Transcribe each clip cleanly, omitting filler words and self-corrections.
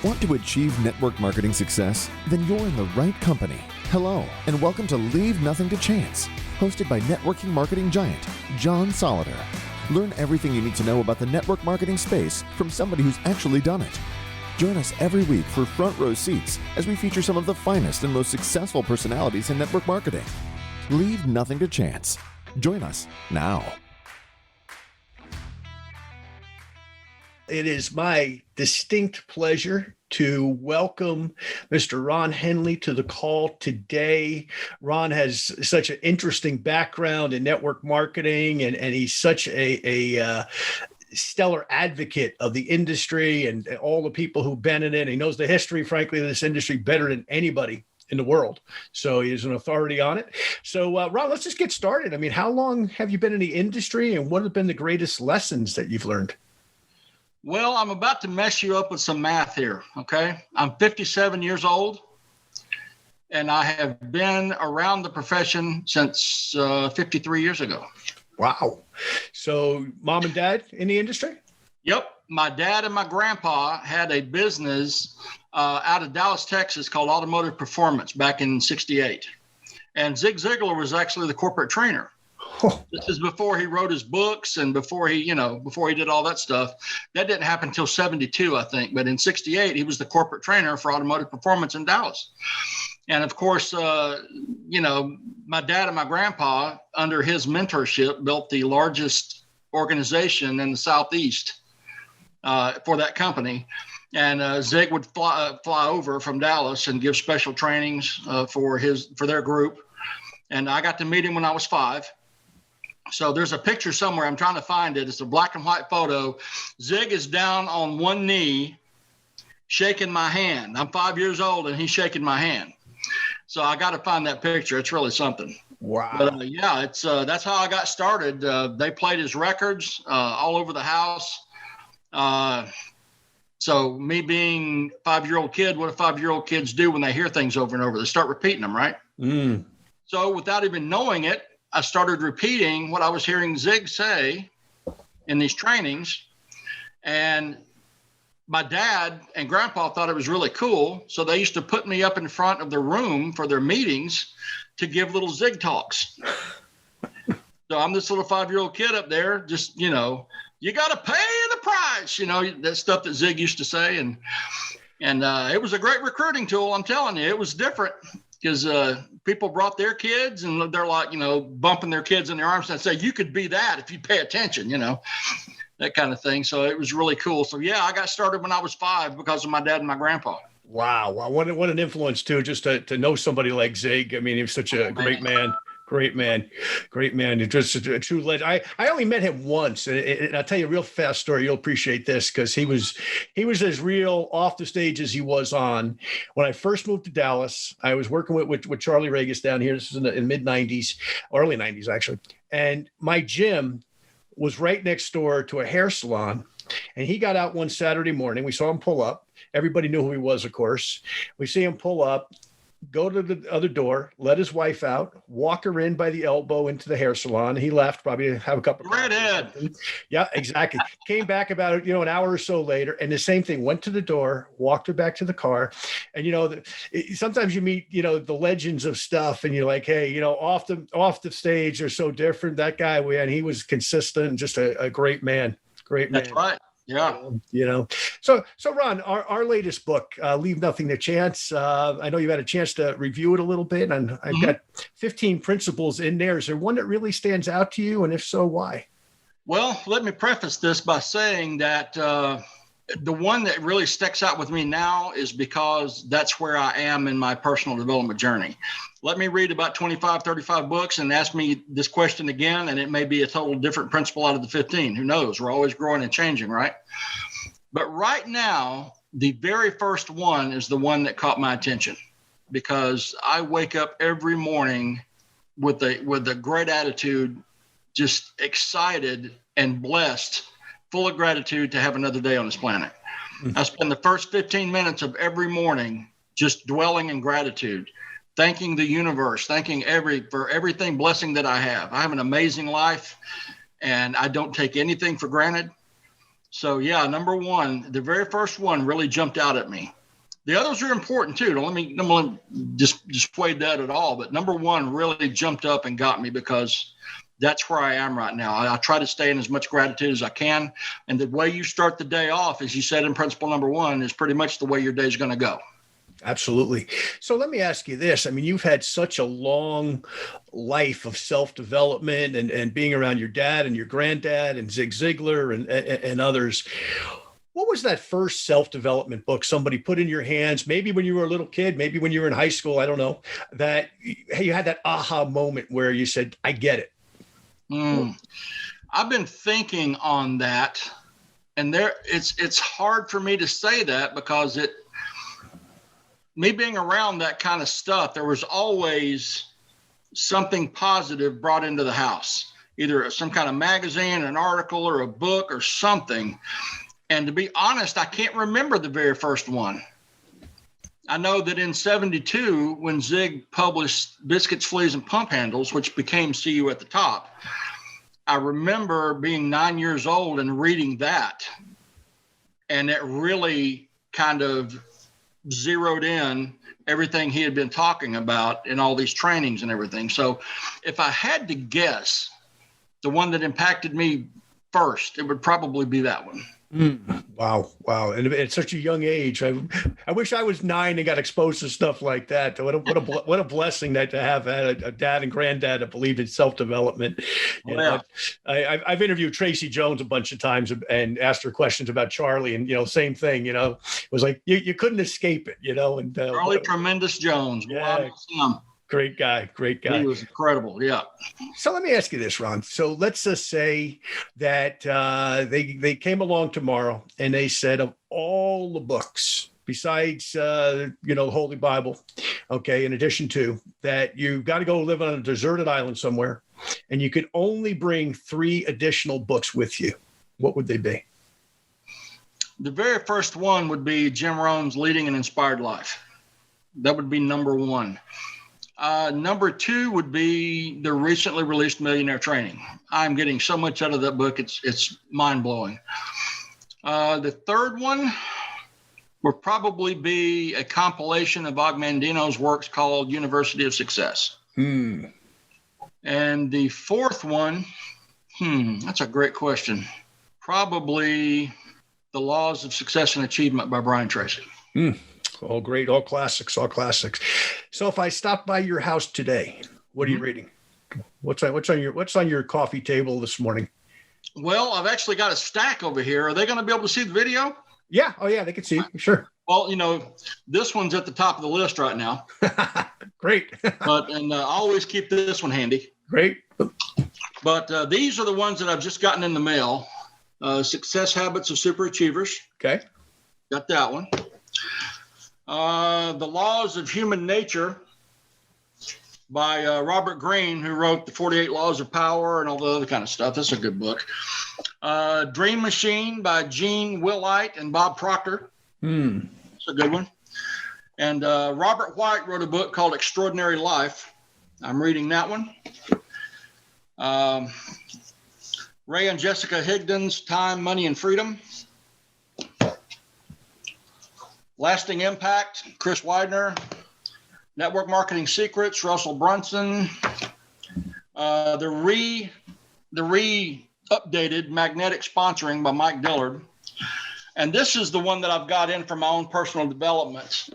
Want to achieve network marketing success? Then you're in the right company. Hello, and welcome to Leave Nothing to Chance, hosted by networking marketing giant John Solleder. Learn everything you need to know about the network marketing space from somebody who's actually done it. Join us every week for front row seats as we feature some of the finest and most successful personalities in network marketing. Leave nothing to chance. Join us now. It is my distinct pleasure to welcome Mr. Ron Henley to the call today. Ron has such an interesting background in network marketing, and he's such a stellar advocate of the industry and all the people who've been in it. He knows the history, frankly, of this industry better than anybody in the world. So he's an authority on it. So Ron, let's just get started. I mean, how long have you been in the industry, and what have been the greatest lessons that you've learned? Well, I'm about to mess you up with some math here, okay? I'm 57 years old, and I have been around the profession since 53 years ago. Wow. So mom and dad in the industry? Yep. My dad and my grandpa had a business out of Dallas, Texas called Automotive Performance back in '68. And Zig Ziglar was actually the corporate trainer. This is before he wrote his books and before he did all that stuff. That didn't happen until 72, I think. But in 68, he was the corporate trainer for Automotive Performance in Dallas. And of course, my dad and my grandpa, under his mentorship, built the largest organization in the Southeast for that company. And Zig would fly over from Dallas and give special trainings for their group. And I got to meet him when I was 5. So there's a picture somewhere. I'm trying to find it. It's a black and white photo. Zig is down on one knee, shaking my hand. I'm 5 years old, and he's shaking my hand. So I got to find that picture. It's really something. Wow. But it's that's how I got started. They played his records all over the house. So me being a 5-year-old kid, what do 5-year-old kids do when they hear things over and over? They start repeating them, right? Mm. So without even knowing it, I started repeating what I was hearing Zig say in these trainings. And my dad and grandpa thought it was really cool. So they used to put me up in front of the room for their meetings to give little Zig talks. So I'm this little 5-year-old kid up there, just, you got to pay the price, that stuff that Zig used to say. And it was a great recruiting tool. I'm telling you, it was different. Because people brought their kids and they're like, bumping their kids in their arms and say, you could be that if you pay attention, that kind of thing. So it was really cool. So, yeah, I got started when I was 5 because of my dad and my grandpa. Wow. What an influence, too, just to know somebody like Zig. I mean, he was such a great man. Great man. Just a true legend. I only met him once, and I'll tell you a real fast story. You'll appreciate this because he was as real off the stage as he was on. When I first moved to Dallas, I was working with Charlie Regis down here. This was in the mid-'90s, early '90s, actually. And my gym was right next door to a hair salon. And he got out one Saturday morning. We saw him pull up. Everybody knew who he was, of course. We see him pull up, go to the other door, let his wife out, walk her in by the elbow into the hair salon. He left, probably have a cup of coffee. Redhead. Yeah, exactly. Came back about an hour or so later, and the same thing. Went to the door, walked her back to the car, and sometimes you meet the legends of stuff, and you're like, hey, off the stage they're so different. That guy, he was consistent, and just a great man. Great man. That's right. Yeah. So Ron, our latest book, Leave Nothing to Chance. I know you've had a chance to review it a little bit, and I've got 15 principles in there. Is there one that really stands out to you? And if so, why? Well, let me preface this by saying that the one that really sticks out with me now is because that's where I am in my personal development journey. Let me read about 25, 35 books and ask me this question again, and it may be a total different principle out of the 15. Who knows? We're always growing and changing, right? But right now, the very first one is the one that caught my attention because I wake up every morning with a great attitude, just excited and blessed, full of gratitude to have another day on this planet. Mm-hmm. I spend the first 15 minutes of every morning just dwelling in gratitude, thanking the universe, thanking for everything blessing that I have. I have an amazing life, and I don't take anything for granted. So yeah, number one, the very first one really jumped out at me. The others are important too. Don't let me dissuade that at all. But number one really jumped up and got me because that's where I am right now. I try to stay in as much gratitude as I can. And the way you start the day off, as you said in principle number one, is pretty much the way your day is going to go. Absolutely. So let me ask you this. I mean, you've had such a long life of self-development and being around your dad and your granddad and Zig Ziglar and others. What was that first self-development book somebody put in your hands, maybe when you were a little kid, maybe when you were in high school, I don't know, that you had that aha moment where you said, I get it? I've been thinking on that, and it's hard for me to say that because me being around that kind of stuff, there was always something positive brought into the house, either some kind of magazine, an article, or a book or something. And to be honest, I can't remember the very first one. I know that in 72, when Zig published Biscuits, Fleas, and Pump Handles, which became See You at the Top, I remember being 9 years old and reading that. And it really kind of zeroed in everything he had been talking about in all these trainings and everything. So if I had to guess, the one that impacted me first, it would probably be that one. Wow. And at such a young age, I wish I was 9 and got exposed to stuff like that. What a blessing that to have had a dad and granddad that believed in self-development. I've interviewed Tracy Jones a bunch of times and asked her questions about Charlie, and same thing. It was like you couldn't escape it. And Charlie Tremendous Jones. Yeah. Great guy. He was incredible. Yeah. So let me ask you this, Ron. So let's just say that they came along tomorrow and they said, of all the books besides, the Holy Bible, okay, in addition to that, you've got to go live on a deserted island somewhere and you could only bring 3 additional books with you. What would they be? The very first one would be Jim Rohn's Leading an Inspired Life. That would be number one. Number 2 would be the recently released Millionaire Training. I'm getting so much out of that book. It's mind blowing. The third one would probably be a compilation of Og Mandino's works called University of Success. And the fourth one, that's a great question. Probably The Laws of Success and Achievement by Brian Tracy. All great, all classics. So if I stop by your house today, what are you reading? What's on your coffee table this morning? Well, I've actually got a stack over here. Are they going to be able to see the video? Yeah. Oh yeah, they can see. Sure. Well, this one's at the top of the list right now. Great. But I always keep this one handy. Great. But these are the ones that I've just gotten in the mail. Success Habits of Super Achievers. Okay. Got that one. The Laws of Human Nature by Robert Greene, who wrote the 48 Laws of Power and all the other kind of stuff. That's a good book. Dream Machine by Gene Willite and Bob Proctor. It's a good one. And Robert White wrote a book called Extraordinary Life. I'm reading that one. Ray and Jessica Higdon's Time, Money, and Freedom. Lasting Impact, Chris Widener. Network Marketing Secrets, Russell Brunson. The updated Magnetic Sponsoring by Mike Dillard. And this is the one that I've got in for my own personal development.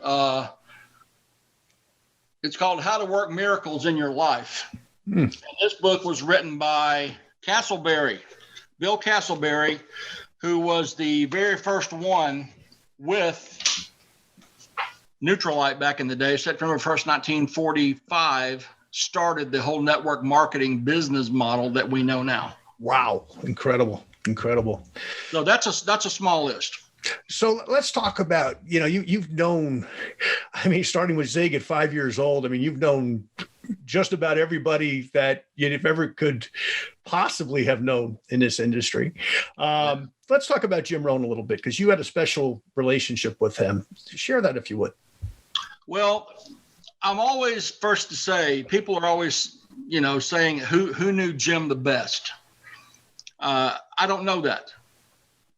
It's called How to Work Miracles in Your Life. And this book was written by Bill Castleberry, who was the very first one with Neutralite back in the day. September 1st, 1945, started the whole network marketing business model that we know now. Wow. Incredible. So that's a small list. So let's talk about, you've known, starting with Zig at 5 years old, you've known just about everybody that you ever could possibly have known in this industry. Let's talk about Jim Rohn a little bit, because you had a special relationship with him. Share that if you would. Well, I'm always first to say, people are always, saying who knew Jim the best. I don't know that.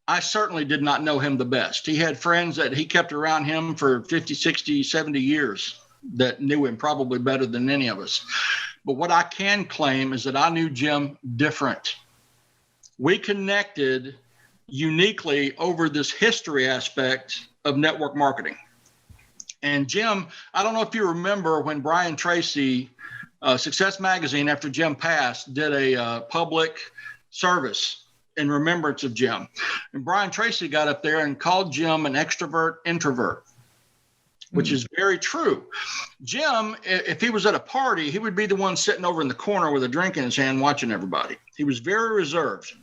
I certainly did not know him the best. He had friends that he kept around him for 50, 60, 70 years that knew him probably better than any of us. But what I can claim is that I knew Jim different. We connected uniquely over this history aspect of network marketing. And Jim, I don't know if you remember when Brian Tracy, Success Magazine, after Jim passed, did a public service in remembrance of Jim. And Brian Tracy got up there and called Jim an extrovert introvert, which is very true. Jim, if he was at a party, he would be the one sitting over in the corner with a drink in his hand watching everybody. He was very reserved.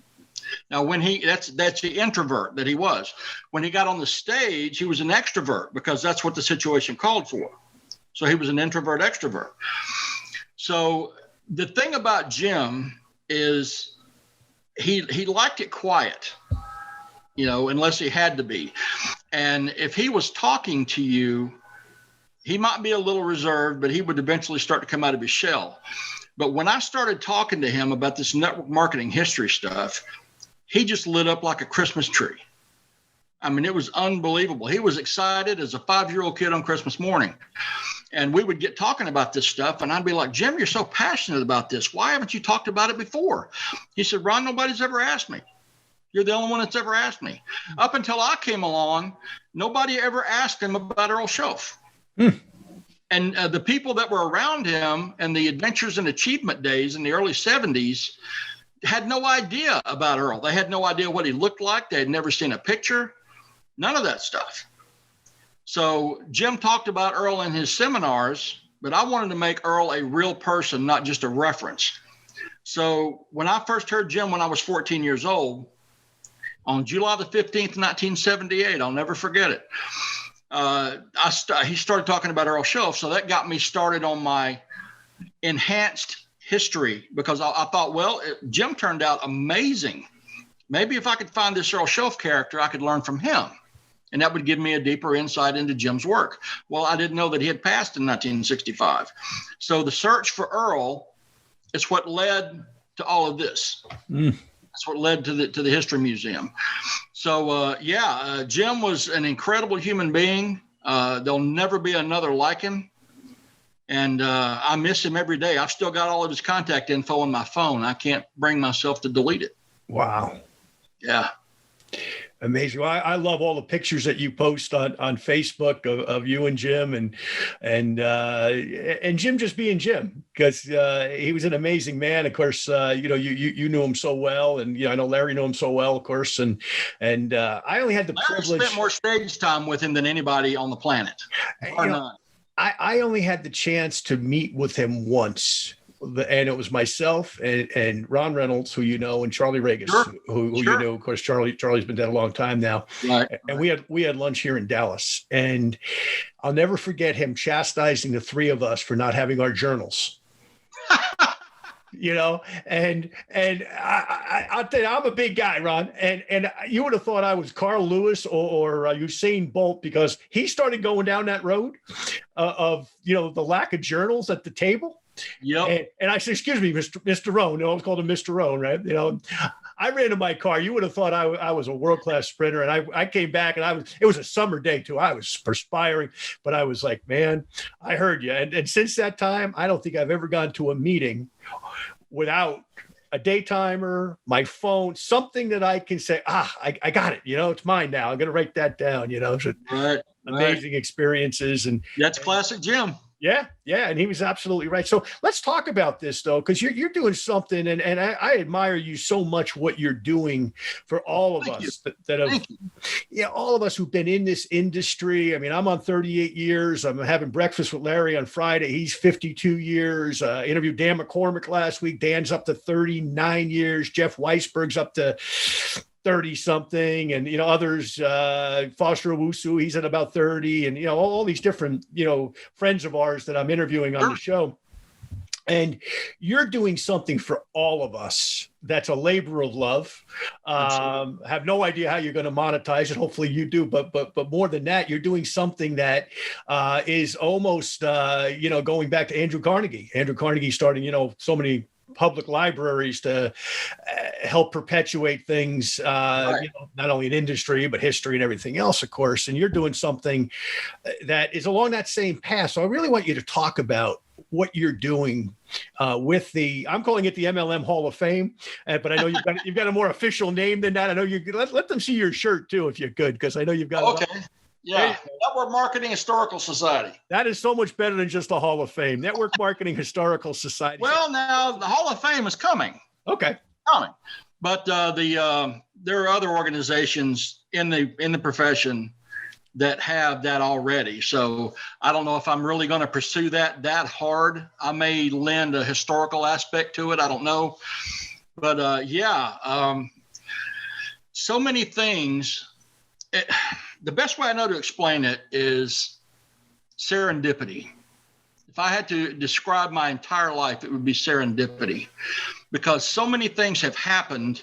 Now, that's the introvert that he was. When he got on the stage, he was an extrovert because that's what the situation called for. So he was an introvert extrovert. So the thing about Jim is he liked it quiet, unless he had to be. And if he was talking to you, he might be a little reserved, but he would eventually start to come out of his shell. But when I started talking to him about this network marketing history stuff, he just lit up like a Christmas tree. I mean, it was unbelievable. He was excited as a 5-year-old kid on Christmas morning. And we would get talking about this stuff, and I'd be like, Jim, you're so passionate about this. Why haven't you talked about it before? He said, Ron, nobody's ever asked me. You're the only one that's ever asked me. Up until I came along, nobody ever asked him about Earl Shoaff. And the people that were around him and the Adventures and Achievement days in the early 70s had no idea about Earl. They had no idea what he looked like. They had never seen a picture, none of that stuff. So Jim talked about Earl in his seminars, but I wanted to make Earl a real person, not just a reference. So when I first heard Jim when I was 14 years old, on July the 15th, 1978, I'll never forget it. He started talking about Earl Shoaff. So that got me started on my enhanced history because I thought, well, Jim turned out amazing. Maybe if I could find this Earl Shoaff character, I could learn from him. And that would give me a deeper insight into Jim's work. Well, I didn't know that he had passed in 1965. So the search for Earl is what led to all of this. That's what led to the History Museum. So, Jim was an incredible human being. There'll never be another like him. And I miss him every day. I've still got all of his contact info on my phone. I can't bring myself to delete it. Wow. Yeah. Amazing. Well, I love all the pictures that you post on Facebook of you and Jim and Jim just being Jim because he was an amazing man. Of course, you knew him so well, and I know Larry knew him so well, of course, and I only had the privilege. I spent more stage time with him than anybody on the planet. I only had the chance to meet with him once. And it was myself and Ron Reynolds, who you know, and Charlie Regis, who you know. Of course, Charlie's been dead a long time now. Right. And we had lunch here in Dallas, and I'll never forget him chastising the three of us for not having our journals. And I'll tell you, I'm a big guy, Ron, and you would have thought I was Carl Lewis or Usain Bolt because he started going down that road of the lack of journals at the table. Yep. And I said, excuse me, Mr. Rohn. I always called him Mr. Rohn, right? I ran to my car. You would have thought I was a world-class sprinter. And I came back and it was a summer day too. I was perspiring, but I was like, man, I heard you. And since that time, I don't think I've ever gone to a meeting without a day timer, my phone, something that I can say, I got it. It's mine now. I'm going to write that down, So right. Amazing experiences. And that's classic Jim. Yeah. And he was absolutely right. So let's talk about this, though, because you're doing something, and I admire you so much what you're doing for all of us that have, all of us who've been in this industry. I mean, I'm on 38 years. I'm having breakfast with Larry on Friday. He's 52 years. Interviewed Dan McCormick last week. Dan's up to 39 years. Jeff Weisberg's up to 30 something, and others, Foster Owusu, he's at about 30, and all these different friends of ours that I'm interviewing on the show. And you're doing something for all of us that's a labor of love. Have no idea how you're going to monetize it. Hopefully you do, but more than that, you're doing something that is almost going back to Andrew Carnegie. Andrew Carnegie starting so many public libraries to help perpetuate things, not only in industry, but history and everything else, of course. And you're doing something that is along that same path. So I really want you to talk about what you're doing with I'm calling it the MLM Hall of Fame, but I know you've got a more official name than that. I know you let them see your shirt too, if you could, because I know you've got okay. Yeah, Network Marketing Historical Society. That is so much better than just a Hall of Fame. Network Marketing Historical Society. Well, now the Hall of Fame is coming. Okay. Coming, but there are other organizations in the profession that have that already. So I don't know if I'm really going to pursue that hard. I may lend a historical aspect to it. I don't know, but so many things. The best way I know to explain it is serendipity. If I had to describe my entire life, it would be serendipity, because so many things have happened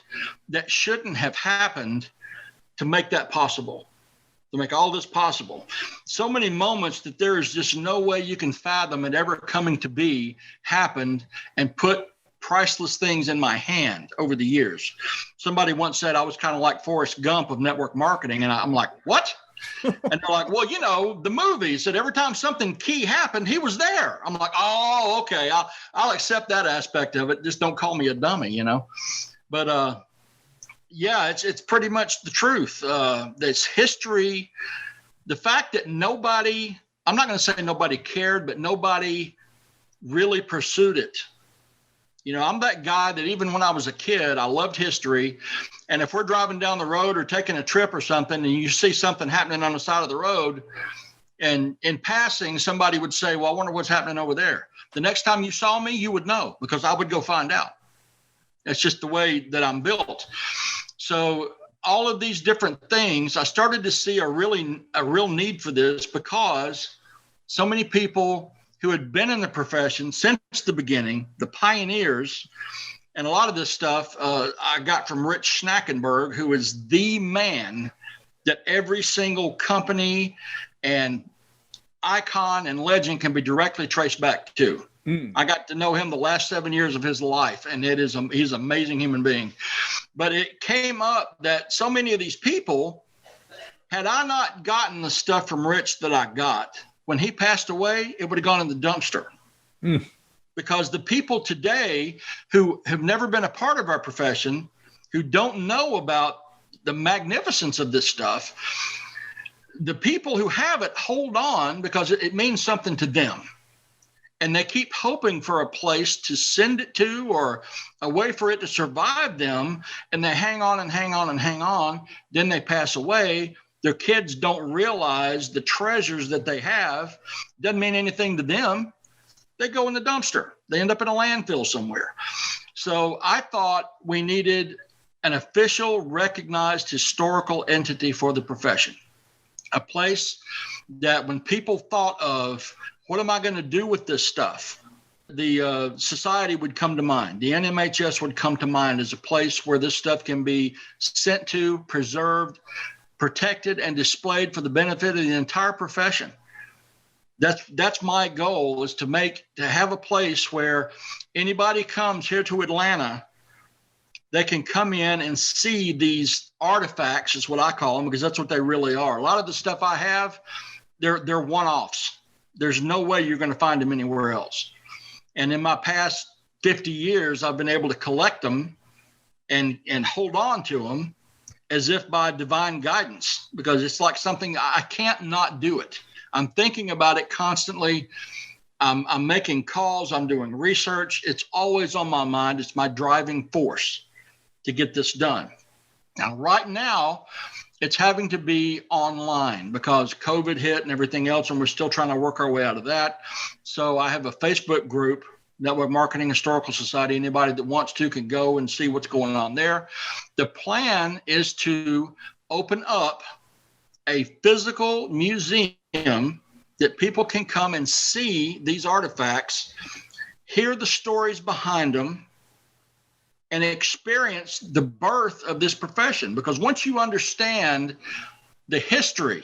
that shouldn't have happened to make that possible, to make all this possible. So many moments that there is just no way you can fathom it ever coming to be happened and put priceless things in my hand over the years. Somebody once said I was kind of like Forrest Gump of network marketing. And I'm like, what? And they're like, well, the movie said every time something key happened, he was there. I'm like, oh, okay. I'll accept that aspect of it. Just don't call me a dummy, But it's pretty much the truth. It's history. The fact that I'm not going to say nobody cared, but nobody really pursued it. I'm that guy that even when I was a kid, I loved history. And if we're driving down the road or taking a trip or something, and you see something happening on the side of the road, and in passing, somebody would say, well, I wonder what's happening over there. The next time you saw me, you would know, because I would go find out. That's just the way that I'm built. So all of these different things, I started to see a real need for this, because so many people who had been in the profession since the beginning, the pioneers, and a lot of this stuff I got from Rich Schnackenberg, who is the man that every single company and icon and legend can be directly traced back to. I got to know him the last 7 years of his life, and he's an amazing human being. But it came up that so many of these people, had I not gotten the stuff from Rich that I got, when he passed away, it would have gone in the dumpster. Because the people today who have never been a part of our profession, who don't know about the magnificence of this stuff, the people who have it hold on because it means something to them. And they keep hoping for a place to send it to, or a way for it to survive them. And they hang on and hang on and hang on. Then they pass away. Their kids don't realize the treasures that they have. Doesn't mean anything to them. They go in the dumpster. They end up in a landfill somewhere. So I thought we needed an official, recognized historical entity for the profession. A place that when people thought of, what am I going to do with this stuff? The society would come to mind. The NMHS would come to mind as a place where this stuff can be sent to, preserved, protected, and displayed for the benefit of the entire profession. That's my goal, is to have a place where anybody comes here to Atlanta, they can come in and see these artifacts, is what I call them, because that's what they really are. A lot of the stuff I have, they're one-offs. There's no way you're going to find them anywhere else. And in my past 50 years, I've been able to collect them and hold on to them as if by divine guidance, because it's like something I can't not do it. I'm thinking about it constantly. I'm making calls. I'm doing research. It's always on my mind. It's my driving force to get this done. Now, right now, it's having to be online because COVID hit and everything else, and we're still trying to work our way out of that. So I have a Facebook group, Network Marketing Historical Society. Anybody that wants to can go and see what's going on there. The plan is to open up a physical museum that people can come and see these artifacts, hear the stories behind them, and experience the birth of this profession. Because once you understand the history,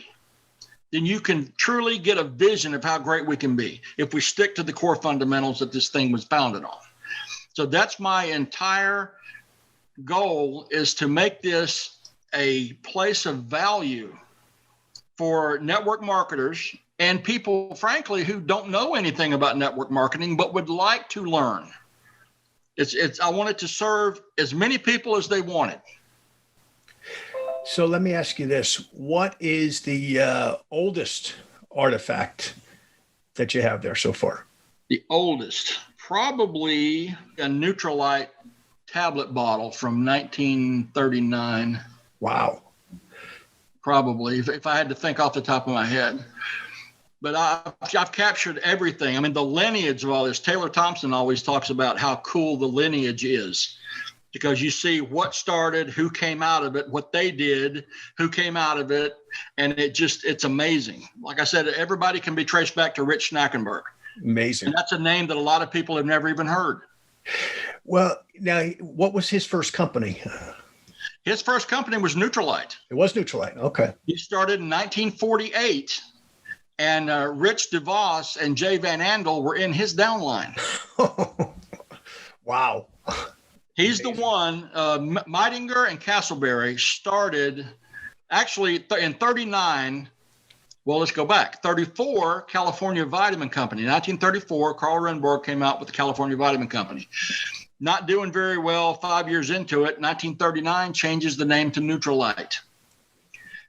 then you can truly get a vision of how great we can be if we stick to the core fundamentals that this thing was founded on. So that's my entire goal, is to make this a place of value for network marketers and people, frankly, who don't know anything about network marketing but would like to learn. I want it to serve as many people as they want it. So let me ask you this. What is the oldest artifact that you have there so far? The oldest, probably a Neutralite tablet bottle from 1939. Wow. Probably, if I had to think off the top of my head. But I've captured everything. I mean, the lineage of all this. Taylor Thompson always talks about how cool the lineage is, because you see what started, who came out of it, what they did, who came out of it. And it's amazing. Like I said, everybody can be traced back to Rich Schnackenberg. Amazing. And that's a name that a lot of people have never even heard. Well, now, what was his first company? His first company was Neutralite. It was Neutralite. Okay. He started in 1948, and Rich DeVos and Jay Van Andel were in his downline. Wow. He's Amazing. the one. Meitinger and Castleberry started actually in 39. Well, let's go back. 34, California Vitamin Company. 1934, Carl Renborg came out with the California Vitamin Company. Not doing very well 5 years into it. 1939 changes the name to Neutralite.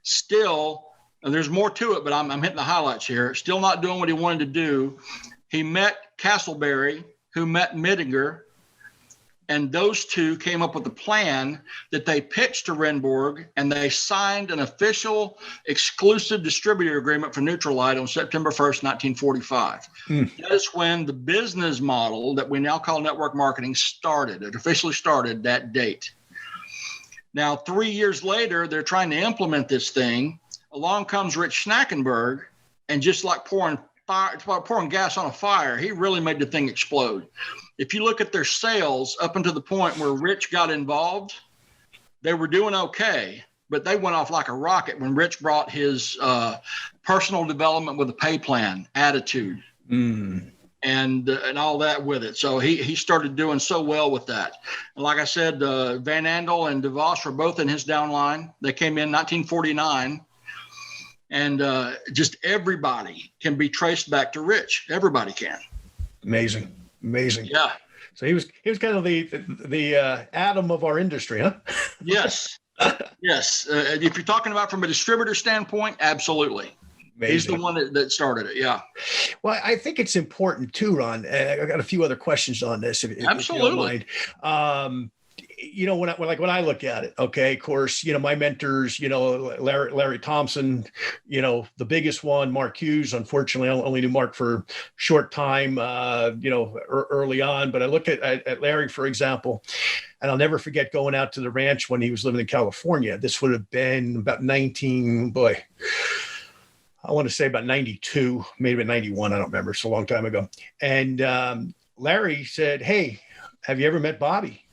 Still, and there's more to it, but I'm hitting the highlights here. Still not doing what he wanted to do. He met Castleberry, who met Meitinger, and those two came up with a plan that they pitched to Renborg, and they signed an official exclusive distributor agreement for Neutralite on September 1st, 1945. That is when the business model that we now call network marketing started. It officially started that date. Now, 3 years later, they're trying to implement this thing. Along comes Rich Schnackenberg, and just like pouring gas on a fire, he really made the thing explode. If you look at their sales up until the point where Rich got involved, they were doing okay, but they went off like a rocket when Rich brought his personal development with a pay plan attitude and all that with it. So he started doing so well with that. And like I said, Van Andel and DeVos were both in his downline. They came in 1949. And just everybody can be traced back to Rich. Everybody can. Amazing. Yeah. So he was kind of the Adam of our industry, huh? Yes. Yes. If you're talking about from a distributor standpoint, absolutely. Amazing. He's the one that started it. Yeah. Well, I think it's important too, Ron. I got a few other questions on this. If absolutely. If you don't mind. When I look at it, okay, of course, my mentors, Larry Thompson, the biggest one, Mark Hughes. Unfortunately, I only knew Mark for a short time, early on. But I look at Larry, for example, and I'll never forget going out to the ranch when he was living in California. This would have been about I want to say about 92, maybe 91. I don't remember. It's a long time ago. And Larry said, "Hey, have you ever met Bobby?"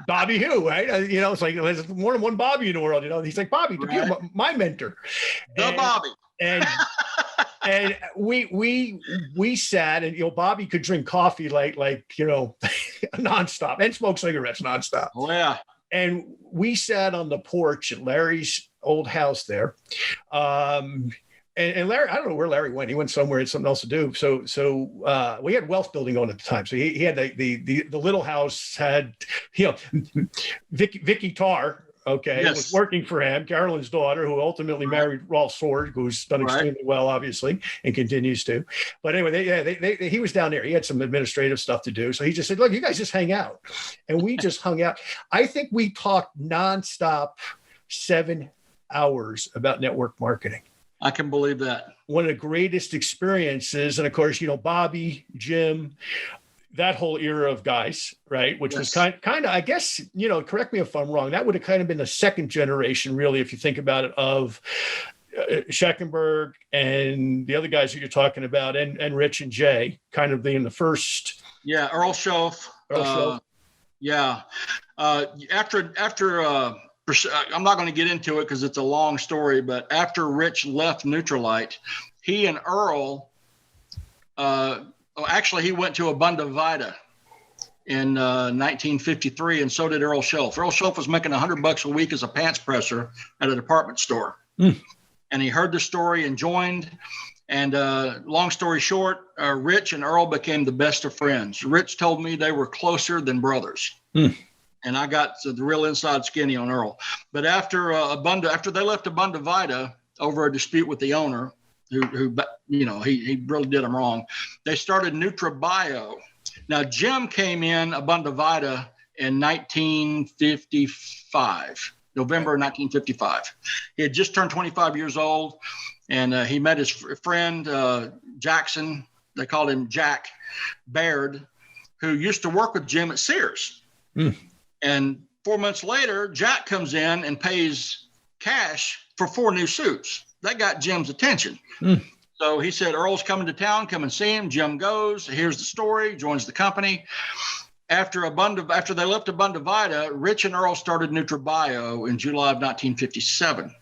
Bobby who, right? It's like there's more than one Bobby in the world. He's like, Bobby, right. My mentor, Bobby, and we sat, and Bobby could drink coffee like nonstop and smoke cigarettes nonstop. Oh yeah. And we sat on the porch at Larry's old house there. And Larry, I don't know where Larry went. He went somewhere, had something else to do. So we had wealth building on at the time. So he had the little house had, Vicky Tarr, okay, yes, was working for him. Carolyn's daughter, who ultimately married Rolf Sword, who's done extremely well, obviously, and continues to. But anyway, he was down there. He had some administrative stuff to do. So he just said, "Look, you guys just hang out," and we just hung out. I think we talked nonstop 7 hours about network marketing. I can believe that. One of the greatest experiences. And of course, Bobby, Jim, that whole era of guys, right? Which was kind of, I guess, correct me if I'm wrong, that would have kind of been the second generation, really, if you think about it, of Schnackenberg and the other guys that you're talking about, and Rich and Jay, kind of being the first. Yeah, Earl Schoaf. Yeah. After I'm not going to get into it because it's a long story, but after Rich left Neutralite, he and Earl, actually he went to Abunda Vita in 1953, and so did Earl Shelf. Earl Shelf was making $100 a week as a pants presser at a department store. And he heard the story and joined. And long story short, Rich and Earl became the best of friends. Rich told me they were closer than brothers. And I got the real inside skinny on Earl. But after they left Abunda Vita over a dispute with the owner, who he really did them wrong, they started NutraBio. Now, Jim came in Abunda Vita in 1955, November 1955. He had just turned 25 years old, and he met his friend Jackson. They called him Jack Baird, who used to work with Jim at Sears. And 4 months later, Jack comes in and pays cash for 4 new suits. That got Jim's attention. So he said, Earl's coming to town, come and see him. Jim goes, here's the story, joins the company. After they left Abunda Vita, Rich and Earl started NutraBio in July of 1957.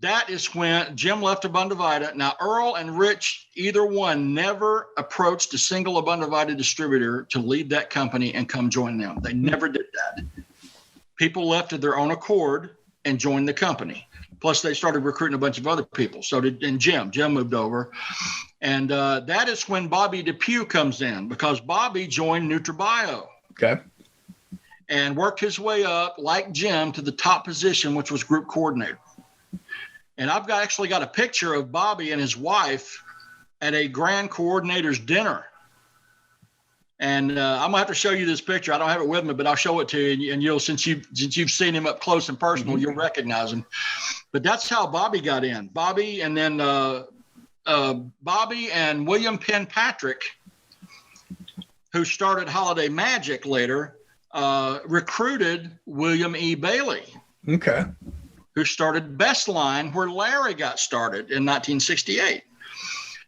That is when Jim left Abunda Vita. Now, Earl and Rich, either one, never approached a single Abunda Vita distributor to leave that company and come join them. They never did that. People left of their own accord and joined the company. Plus, they started recruiting a bunch of other people. So did Jim. Jim moved over. And that is when Bobby Depew comes in, because Bobby joined NutraBio. Okay. And worked his way up, like Jim, to the top position, which was group coordinator. And I've actually got a picture of Bobby and his wife at a grand coordinator's dinner. And I'm gonna have to show you this picture. I don't have it with me, but I'll show it to you. And you'll, since you've seen him up close and personal, you'll recognize him. But that's how Bobby got in. Bobby, and then Bobby and William Penn Patrick, who started Holiday Magic later, recruited William E. Bailey. Okay. Who started Best Line, where Larry got started in 1968.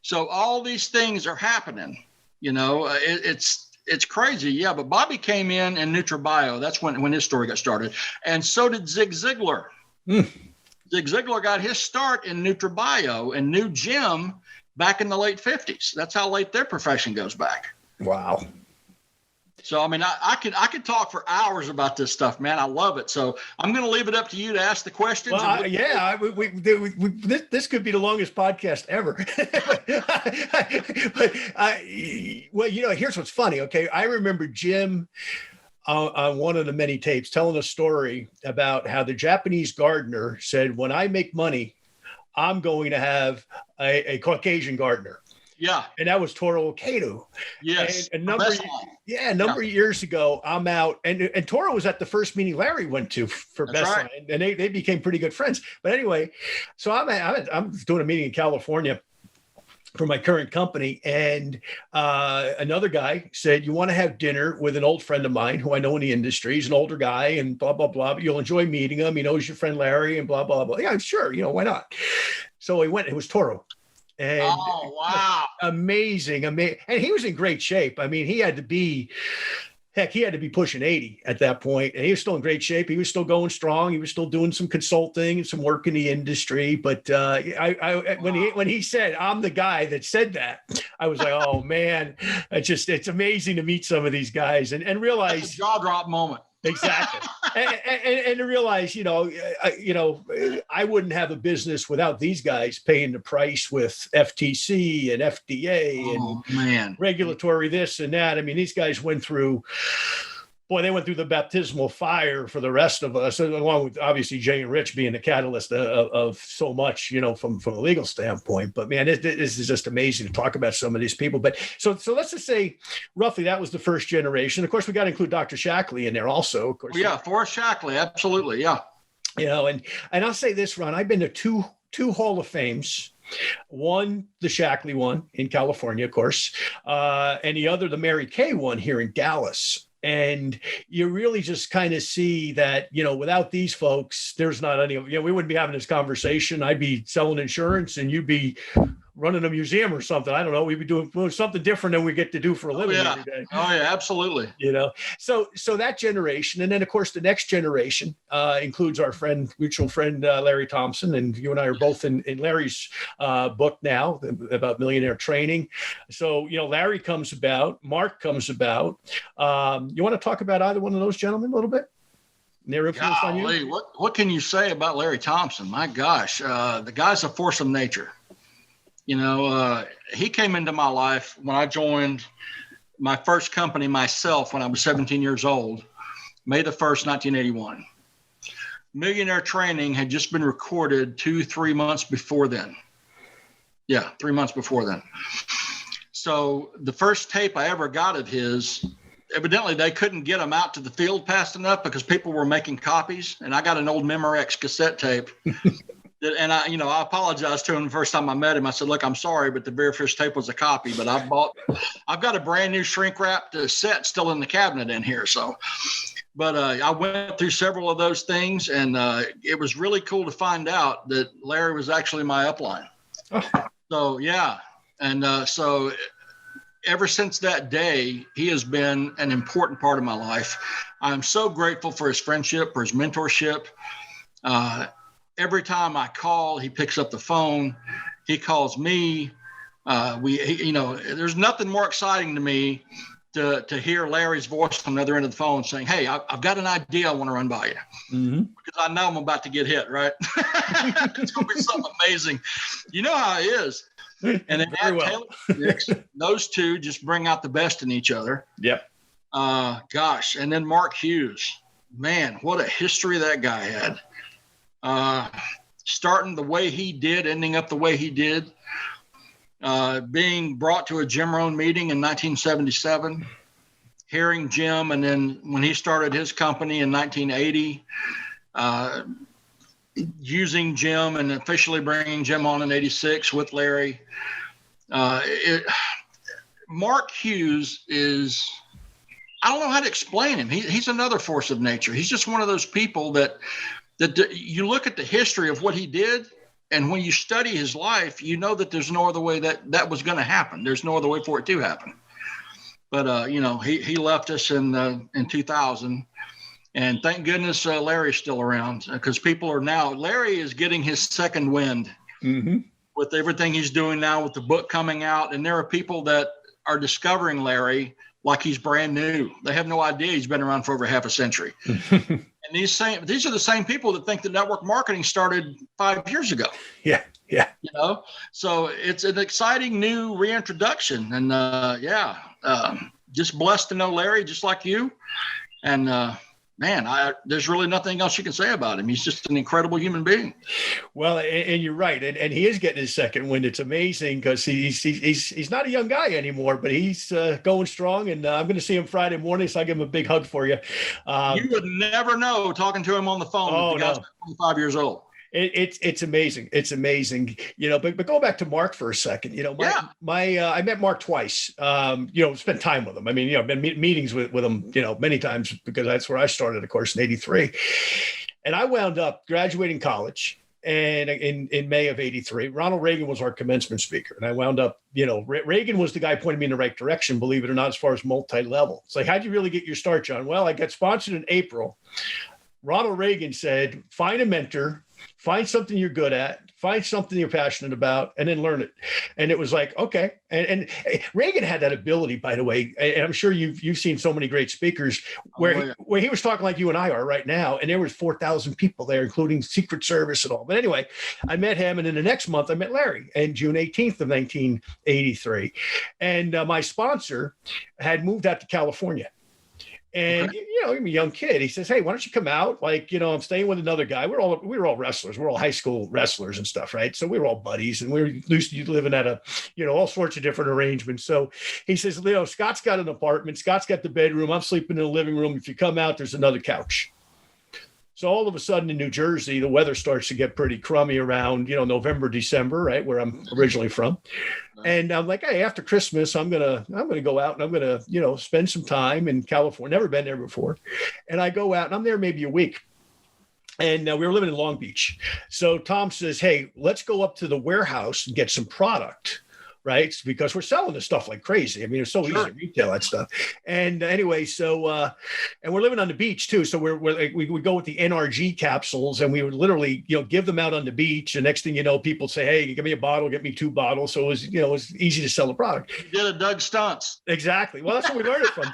So all these things are happening. It's crazy. Yeah, but Bobby came in NutraBio. That's when his story got started. And so did Zig Ziglar. Zig Ziglar got his start in NutraBio and knew Jim back in the late 50s. That's how late their profession goes back. Wow. So, I mean, I could talk for hours about this stuff, man. I love it. So I'm going to leave it up to you to ask the questions. Well, this could be the longest podcast ever. Here's what's funny. Okay. I remember Jim on one of the many tapes telling a story about how the Japanese gardener said, when I make money, I'm going to have a Caucasian gardener. Yeah. And that was Toro Kato. Yes. And a number of years ago, I'm out. And Toro was at the first meeting Larry went to for That's Best right. Line. And they became pretty good friends. But anyway, so I'm doing a meeting in California for my current company. And another guy said, you want to have dinner with an old friend of mine who I know in the industry. He's an older guy and blah, blah, blah. But you'll enjoy meeting him. He knows your friend Larry and blah, blah, blah. Yeah, sure. Why not? So we went. It was Toro. And oh, wow. Amazing. And he was in great shape. I mean, he had to be pushing 80 at that point. And he was still in great shape. He was still going strong. He was still doing some consulting and some work in the industry. But when he said, I'm the guy that said that, I was like, oh, man, it's amazing to meet some of these guys and realize. That's a jaw drop moment. Exactly. and to realize, I wouldn't have a business without these guys paying the price with FTC and FDA and regulatory this and that. I mean, these guys went through the baptismal fire for the rest of us, along with obviously Jay and Rich being the catalyst of so much, from a legal standpoint. But man, this is just amazing to talk about some of these people. But so let's just say roughly that was the first generation. Of course, we got to include Dr. Shackley in there also. Of course, yeah, Forrest Shackley, absolutely, yeah. And I'll say this, Ron, I've been to two Hall of Fames. One, the Shackley one in California, of course, and the other, the Mary Kay one here in Dallas. And you really just kind of see that, without these folks, there's not any, we wouldn't be having this conversation. I'd be selling insurance and you'd be running a museum or something. I don't know. We'd be doing something different than we get to do for a living every day. Oh yeah, absolutely. So that generation, and then of course the next generation includes our mutual friend Larry Thompson, and you and I are both in Larry's book now about millionaire training. So Larry comes about, Mark comes about. You want to talk about either one of those gentlemen a little bit? Their influence on you? What can you say about Larry Thompson? My gosh, the guy's a force of nature. He came into my life when I joined my first company myself when I was 17 years old, May the 1st, 1981. Millionaire Training had just been recorded 3 months before then. Yeah, 3 months before then. So the first tape I ever got of his, evidently they couldn't get them out to the field fast enough because people were making copies. And I got an old Memorex cassette tape. And I apologized to him the first time I met him. I said, look, I'm sorry, but the very first tape was a copy, but I've got a brand new shrink wrapped set still in the cabinet in here. So, but I went through several of those things, and it was really cool to find out that Larry was actually my upline. Oh. So, yeah. And so ever since that day, he has been an important part of my life. I'm so grateful for his friendship, for his mentorship. Every time I call, he picks up the phone. He calls me. There's nothing more exciting to me to hear Larry's voice on the other end of the phone saying, "Hey, I've got an idea I want to run by you," because I know I'm about to get hit. Right? It's going to be something amazing. You know how it is. And then Taylor, those two just bring out the best in each other. Yep. Gosh, and then Mark Hughes. Man, what a history that guy had. Starting the way he did, ending up the way he did, being brought to a Jim Rohn meeting in 1977, hearing Jim, and then when he started his company in 1980, using Jim and officially bringing Jim on in 86 with Larry. Mark Hughes is, I don't know how to explain him. He's another force of nature. He's just one of those people that you look at the history of what he did, and when you study his life, you know that there's no other way that was going to happen. There's no other way for it to happen. But he left us in 2000, and thank goodness Larry's still around, because Larry is getting his second wind with everything he's doing now with the book coming out, and there are people that are discovering Larry like he's brand new. They have no idea he's been around for over half a century. And these are the same people that think that network marketing started 5 years ago. Yeah. So it's an exciting new reintroduction, and just blessed to know Larry, just like you. And there's really nothing else you can say about him. He's just an incredible human being. Well, and you're right, and he is getting his second wind. It's amazing because he's not a young guy anymore, but he's going strong. And I'm going to see him Friday morning, so I give him a big hug for you. You would never know talking to him on the phone. Oh, the guy's 25 years old. It's amazing. It's amazing. But go back to Mark for a second. I met Mark twice. Spent time with him. I mean, I've been meetings with him, many times, because that's where I started, of course, in '83. And I wound up graduating college, and in May of '83, Ronald Reagan was our commencement speaker, and I wound up, Reagan was the guy pointing me in the right direction, believe it or not, as far as multi-level. It's like, how'd you really get your start, John? Well, I got sponsored in April. Ronald Reagan said, find a mentor. Find something you're good at, find something you're passionate about, and then learn it. And it was like, okay. And Reagan had that ability, by the way. And I'm sure you've seen so many great speakers where he was talking like you and I are right now. And there was 4,000 people there, including Secret Service and all. But anyway, I met him. And then the next month I met Larry on June 18th of 1983. And my sponsor had moved out to California. And, I'm a young kid. He says, hey, why don't you come out? Like, I'm staying with another guy. We were all wrestlers. We're all high school wrestlers and stuff, right? So we were all buddies, and we were used to living at all sorts of different arrangements. So he says, Scott's got an apartment. Scott's got the bedroom. I'm sleeping in the living room. If you come out, there's another couch. So all of a sudden in New Jersey, the weather starts to get pretty crummy around, November, December, right, where I'm originally from. And I'm like, hey, after Christmas, I'm gonna go out and I'm gonna, spend some time in California. Never been there before. And I go out and I'm there maybe a week. And we were living in Long Beach. So Tom says, hey, let's go up to the warehouse and get some product, right? Because we're selling this stuff like crazy. I mean, it's so easy to retail that stuff. And anyway, so, and we're living on the beach too. So we would go with the NRG capsules and we would literally, give them out on the beach. And next thing you know, people say, hey, give me a bottle, get me 2 bottles. So it was, it was easy to sell the product. You did a Doug Stunts. Exactly. Well, that's where we learned it from.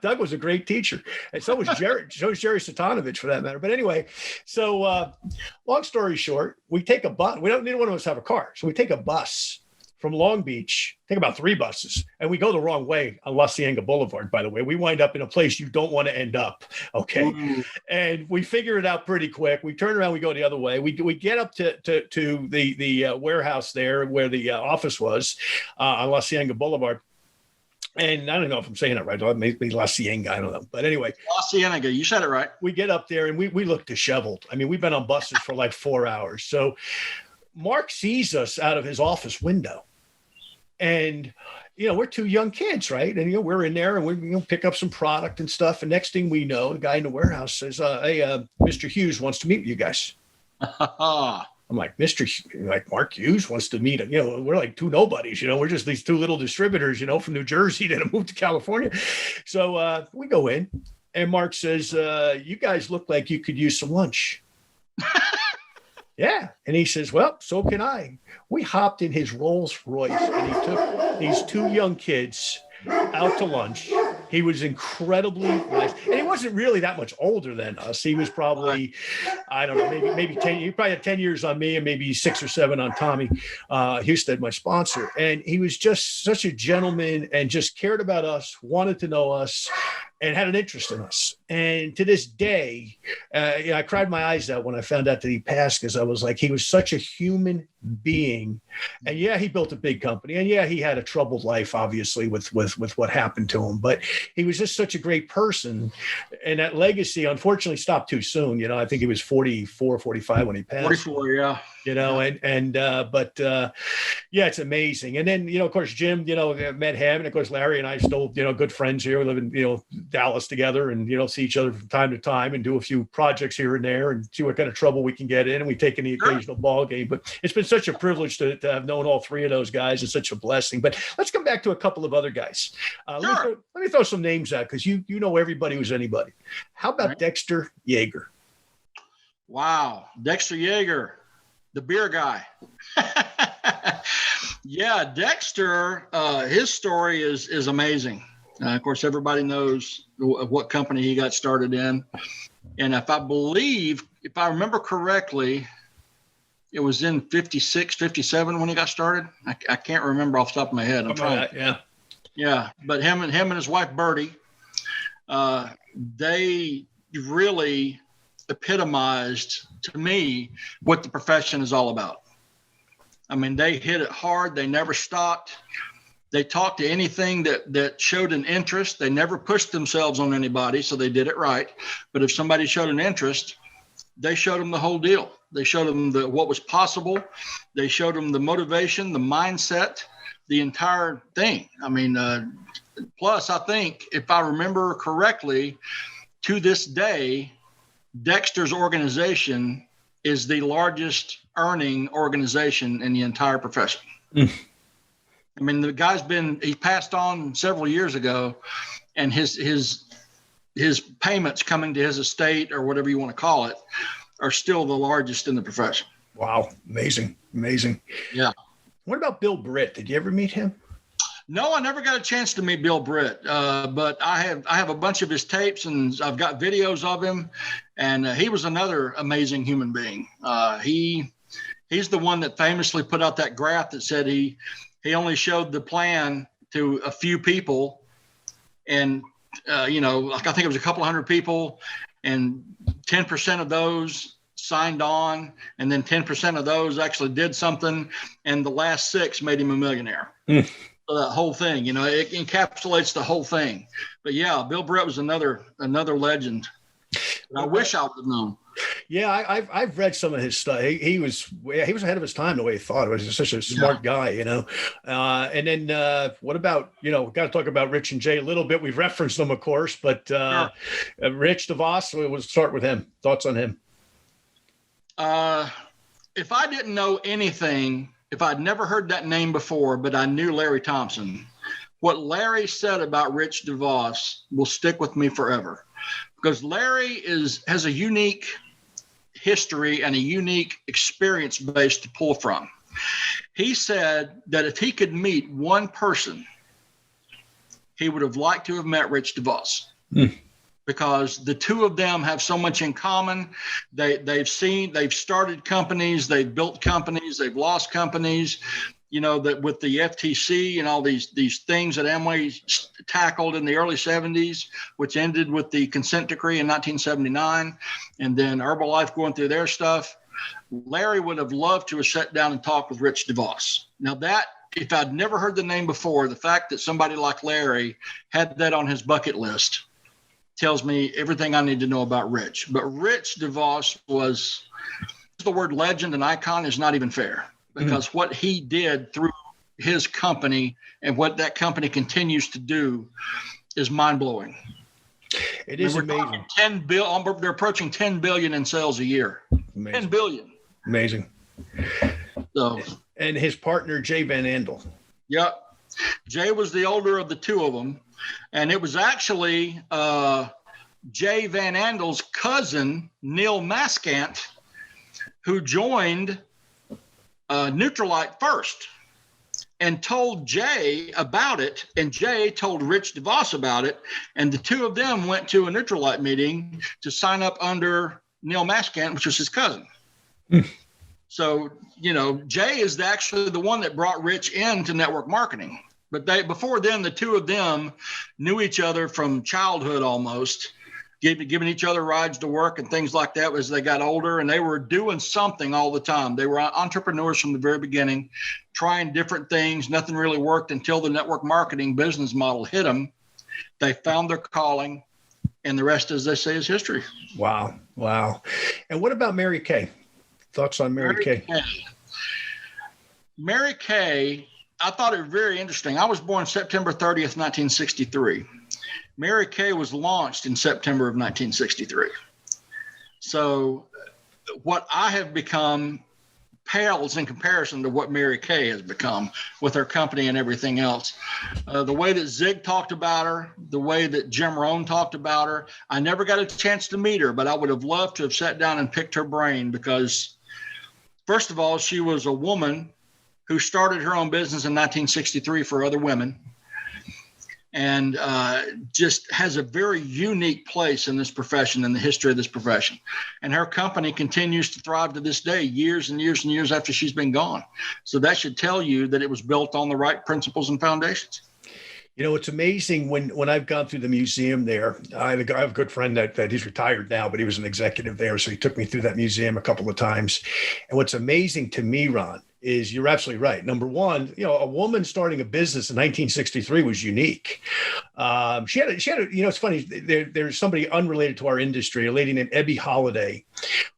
Doug was a great teacher. And so was Jerry Satanovich for that matter. But anyway, so long story short, we take a bus. Neither one of us have a car. So we take a bus from Long Beach, take about 3 buses, and we go the wrong way on La Cienega Boulevard, by the way. We wind up in a place you don't want to end up, okay? Ooh. And we figure it out pretty quick. We turn around, we go the other way. We get up to the warehouse there where the office was on La Cienega Boulevard. And I don't know if I'm saying it right. Maybe La Cienega, I don't know. But anyway. La Cienega, you said it right. We get up there, and we look disheveled. I mean, we've been on buses for like 4 hours. So Mark sees us out of his office window. And, we're 2 young kids, right? And, we're in there and we pick up some product and stuff. And next thing we know, the guy in the warehouse says, hey, Mr. Hughes wants to meet with you guys. I'm like, Mark Hughes wants to meet him. We're like 2 nobodies, we're just these 2 little distributors, from New Jersey that have moved to California. So we go in and Mark says, you guys look like you could use some lunch. Yeah. And he says, well, so can I. We hopped in his Rolls Royce and he took these 2 young kids out to lunch. He was incredibly nice. And he wasn't really that much older than us. He was probably, I don't know, maybe 10. He probably had 10 years on me and maybe 6 or 7 on Tommy Husted, my sponsor. And he was just such a gentleman and just cared about us, wanted to know us, and had an interest in us. And to this day, I cried my eyes out when I found out that he passed because I was like, he was such a human being. And yeah, he built a big company. And yeah, he had a troubled life, obviously, with what happened to him. But he was just such a great person. And that legacy, unfortunately, stopped too soon. I think he was 44, 45 when he passed. 44, yeah. But it's amazing. And then, of course, Jim, met him. And of course, Larry and I still, good friends here. We live in, Dallas together and, see each other from time to time and do a few projects here and there and see what kind of trouble we can get in. And we take in the occasional ball game. But it's been such a privilege to have known all 3 of those guys. It's such a blessing. But let's come back to a couple of other guys. Let me throw some names out because you know everybody who's anybody. How about Dexter Yeager? Wow. Dexter Yeager, the beer guy. Yeah, Dexter, his story is amazing. Of course, everybody knows what company he got started in. And if I remember correctly, it was in 56, 57 when he got started. I can't remember off the top of my head. I'm trying. Yeah. But him and his wife, Bertie, they really epitomized to me what the profession is all about. I mean, they hit it hard. They never stopped. They talked to anything that showed an interest. They never pushed themselves on anybody, so they did it right. But if somebody showed an interest, they showed them the whole deal. They showed them what was possible. They showed them the motivation, the mindset, the entire thing. I mean, plus, I think, if I remember correctly, to this day, Dexter's organization is the largest earning organization in the entire profession. I mean, the guy's he passed on several years ago, and his payments coming to his estate or whatever you want to call it are still the largest in the profession. Wow. Amazing. Yeah. What about Bill Britt? Did you ever meet him? No, I never got a chance to meet Bill Britt, but I have a bunch of his tapes and I've got videos of him, and he was another amazing human being. He's the one that famously put out that graph that said he only showed the plan to a few people, and I think it was a couple hundred people, and 10% of those signed on, and then 10% of those actually did something, and the last 6 made him a millionaire. So that whole thing, it encapsulates the whole thing. But yeah, Bill Britt was another legend. I wish I would have known. Yeah, I've read some of his stuff. He was ahead of his time the way he thought. He was such a smart guy, And then what about, we've got to talk about Rich and Jay a little bit. We've referenced them, of course, but Rich DeVos, we'll start with him. Thoughts on him? If I didn't know anything, if I'd never heard that name before, but I knew Larry Thompson, what Larry said about Rich DeVos will stick with me forever, because Larry has a unique history and a unique experience base to pull from. He said that if he could meet one person, he would have liked to have met Rich DeVos. Because the two of them have so much in common. They've started companies, they've built companies, they've lost companies, that with the FTC and all these things that Amway tackled in the early 70s, which ended with the consent decree in 1979, and then Herbalife going through their stuff. Larry would have loved to have sat down and talked with Rich DeVos. Now that, if I'd never heard the name before, the fact that somebody like Larry had that on his bucket list tells me everything I need to know about Rich. But Rich DeVos was, the word legend and icon is not even fair, because what he did through his company and what that company continues to do is mind-blowing. It is amazing. They're approaching 10 billion in sales a year. Amazing. 10 billion. Amazing. So, and his partner, Jay Van Andel. Yep. Jay was the older of the two of them. And it was actually Jay Van Andel's cousin, Neil Maskant, who joined Nutrilite first and told Jay about it. And Jay told Rich DeVos about it. And the two of them went to a Nutrilite meeting to sign up under Neil Maskant, which was his cousin. So, Jay is actually the one that brought Rich into network marketing. But before then, the two of them knew each other from childhood almost, giving each other rides to work and things like that as they got older. And they were doing something all the time. They were entrepreneurs from the very beginning, trying different things. Nothing really worked until the network marketing business model hit them. They found their calling, and the rest, as they say, is history. Wow. And what about Mary Kay? Thoughts on Mary Kay? Mary Kay, I thought it was very interesting. I was born September 30th, 1963. Mary Kay was launched in September of 1963. So what I have become pales in comparison to what Mary Kay has become with her company and everything else. The way that Zig talked about her, the way that Jim Rohn talked about her, I never got a chance to meet her, but I would have loved to have sat down and picked her brain because, first of all, she was a woman who started her own business in 1963 for other women, and just has a very unique place in this profession, in the history of this profession. And her company continues to thrive to this day, years and years and years after she's been gone. So that should tell you that it was built on the right principles and foundations. It's amazing when I've gone through the museum there. I have a good friend that he's retired now, but he was an executive there. So he took me through that museum a couple of times. And what's amazing to me, Ron, is you're absolutely right. Number one, a woman starting a business in 1963 was unique. She had it's funny. There's somebody unrelated to our industry, a lady named Ebby Holliday,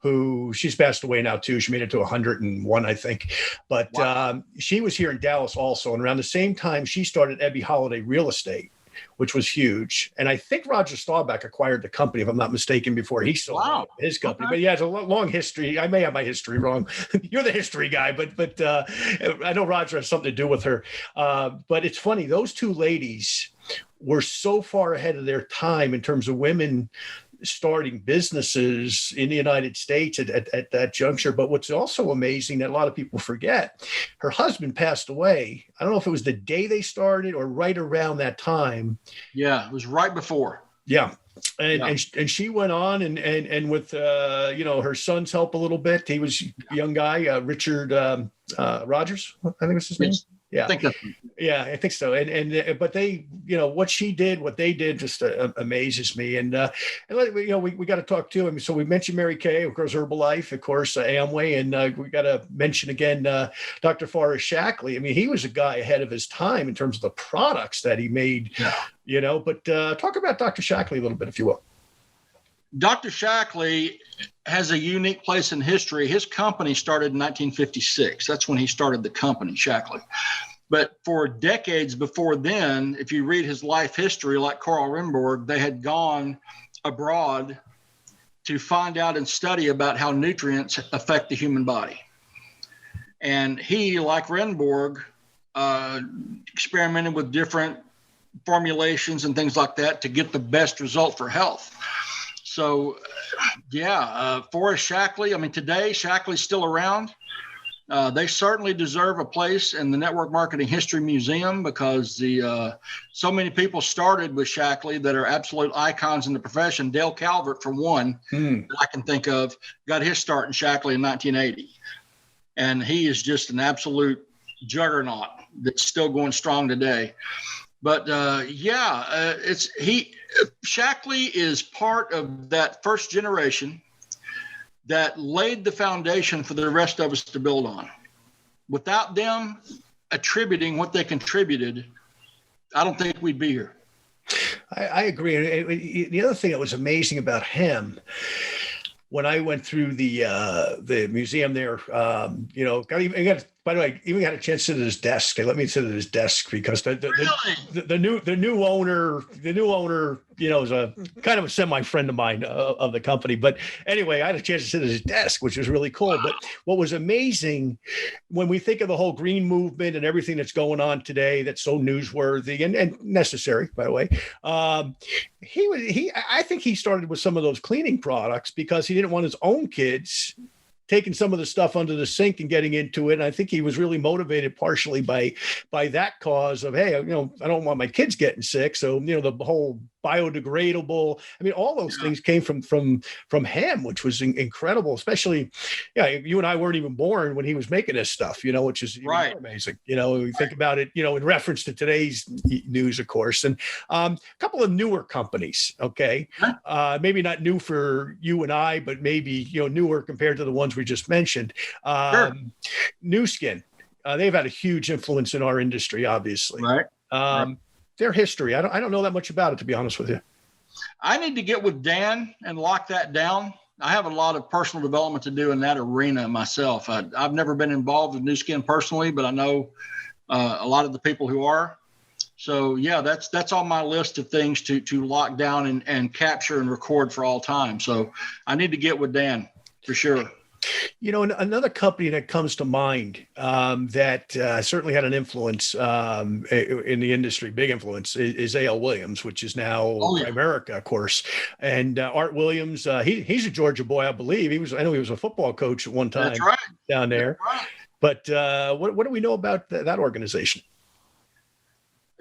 who she's passed away now too. She made it to 101, I think. But wow. She was here in Dallas also. And around the same time, she started Ebby Holliday Real Estate, which was huge. And I think Roger Staubach acquired the company, if I'm not mistaken, before he sold his company. Okay. But yeah, it's a long history. I may have my history wrong. You're the history guy, but I know Roger has something to do with her. But it's funny, those two ladies were so far ahead of their time in terms of women starting businesses in the United States at that juncture. But what's also amazing that a lot of people forget, her husband passed away. I don't know if it was the day they started or right around that time. Yeah, it was right before. Yeah. And she went on and with, her son's help a little bit. He was a young guy, Richard Rogers, I think was his name. Yeah, I think so. But they, what she did, what they did, just amazes me. And we got to talk to him. So we mentioned Mary Kay, of course, Herbalife, of course, Amway, and we got to mention again Dr. Forrest Shackley. I mean, he was a guy ahead of his time in terms of the products that he made. Yeah. But talk about Dr. Shackley a little bit, if you will. Dr. Shackley has a unique place in history. His company started in 1956. That's when he started the company, Shackley. But for decades before then, if you read his life history, like Carl Rimborg, they had gone abroad to find out and study about how nutrients affect the human body. And he, like Renborg, experimented with different formulations and things like that to get the best result for health. So, Forrest Shackley, I mean, today Shackley's still around. They certainly deserve a place in the Network Marketing History Museum because so many people started with Shackley that are absolute icons in the profession. Dale Calvert, for one, that I can think of, got his start in Shackley in 1980. And he is just an absolute juggernaut that's still going strong today. But Shackley is part of that first generation that laid the foundation for the rest of us to build on. Without them attributing what they contributed, I don't think we'd be here. I agree. The other thing that was amazing about him, when I went through the museum there, by the way, even got a chance to sit at his desk. They let me sit at his desk because the new owner, is a kind of a semi-friend of mine of the company. But anyway, I had a chance to sit at his desk, which was really cool. But what was amazing when we think of the whole green movement and everything that's going on today, that's so newsworthy and necessary, by the way, I think he started with some of those cleaning products because he didn't want his own kids taking some of the stuff under the sink and getting into it. And I think he was really motivated partially by that cause of, hey, I don't want my kids getting sick. So, the whole biodegradable, all those things came from him, which was incredible, especially, you and I weren't even born when he was making this stuff, which is even more amazing. We think about it, in reference to today's news, of course, and a couple of newer companies. Okay. Maybe not new for you and I, but maybe, newer compared to the ones we just mentioned. New Skin. They've had a huge influence in our industry, obviously. Right. Their history, I don't know that much about it, to be honest with you. I need to get with Dan and lock that down. I have a lot of personal development to do in that arena myself. I've never been involved with New Skin personally, but I know a lot of the people who are. So that's on my list of things to lock down and capture and record for all time. So I need to get with Dan for sure. Another company that comes to mind that certainly had an influence in the industry, big influence, is A.L. Williams, which is now Primerica, of course. And Art Williams, he's a Georgia boy, I believe. I know he was a football coach at one time down there. But what do we know about that organization?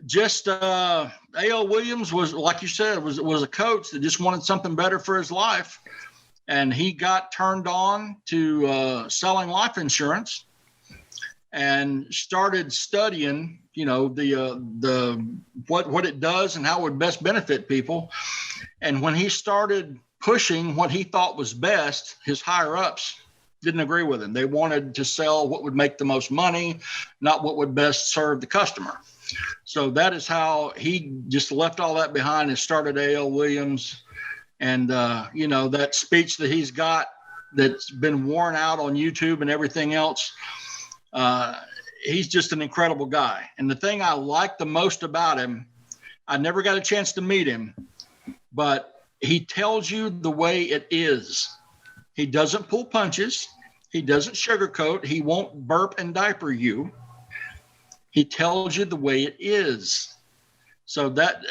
Just A.L. Williams was, like you said, was a coach that just wanted something better for his life. And he got turned on to selling life insurance and started studying, the what it does and how it would best benefit people. And when he started pushing what he thought was best, his higher ups didn't agree with him. They wanted to sell what would make the most money, not what would best serve the customer. So that is how he just left all that behind and started A.L. Williams. And, that speech that he's got that's been worn out on YouTube and everything else, he's just an incredible guy. And the thing I like the most about him, I never got a chance to meet him, but he tells you the way it is. He doesn't pull punches. He doesn't sugarcoat. He won't burp and diaper you. He tells you the way it is. So that,